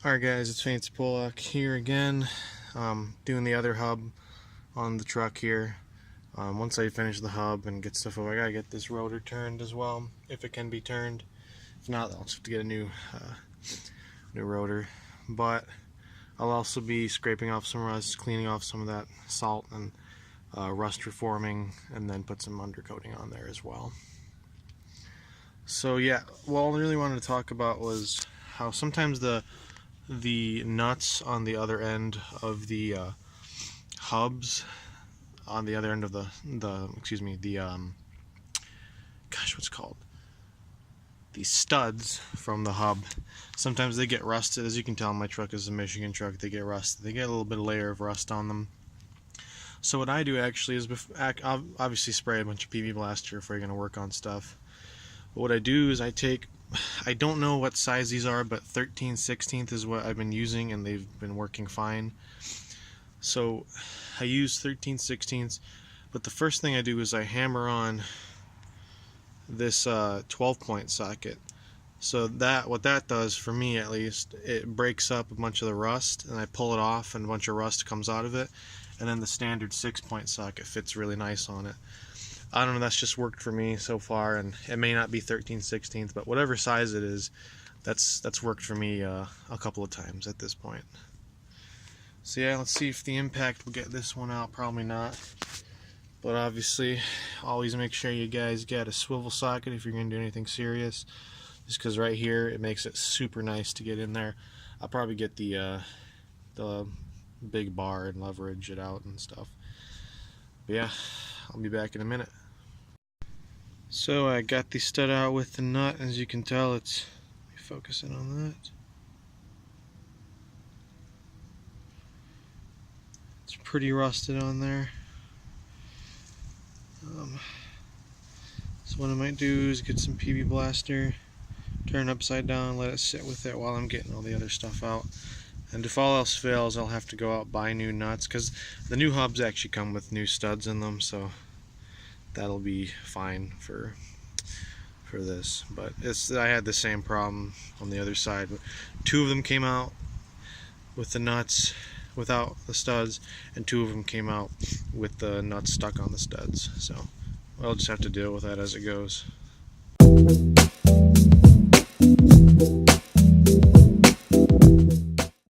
Alright guys, it's Fancy Pollock here again, doing the other hub on the truck here. Once I finish the hub and get stuff over, I gotta get this rotor turned as well, if it can be turned. If not, I'll just have to get a new rotor. But I'll also be scraping off some rust, cleaning off some of that salt and rust reforming, and then put some undercoating on there as well. So yeah, what I really wanted to talk about was how sometimes the nuts on the other end of the hubs, on the other end of the the studs from the hub, sometimes they get rusted. As you can tell, my truck is a Michigan truck. They get rusted. They get a little bit of layer of rust on them. So what I do actually is obviously spray a bunch of PB Blaster if we're going to work on stuff. But what I do is I don't know what size these are, but 13/16 is what I've been using, and they've been working fine. So I use 13/16, but the first thing I do is I hammer on this 12-point socket. So what that does, for me at least, it breaks up a bunch of the rust, and I pull it off, and a bunch of rust comes out of it, and then the standard 6-point socket fits really nice on it. I don't know, that's just worked for me so far, and it may not be 13/16, but whatever size it is, that's worked for me a couple of times at this point. So yeah, let's see if the impact will get this one out. Probably not, but obviously always make sure you guys get a swivel socket if you're going to do anything serious, just because right here it makes it super nice to get in there. I'll probably get the big bar and leverage it out and stuff. But yeah, I'll be back in a minute. So I got the stud out with the nut. As you can tell, it's focusing on that. It's pretty rusted on there. So what I might do is get some PB Blaster, turn it upside down, let it sit with it while I'm getting all the other stuff out. And if all else fails, I'll have to go out and buy new nuts, because the new hubs actually come with new studs in them, so that'll be fine for this. But I had the same problem on the other side. Two of them came out with the nuts without the studs, and two of them came out with the nuts stuck on the studs. So I'll just have to deal with that as it goes.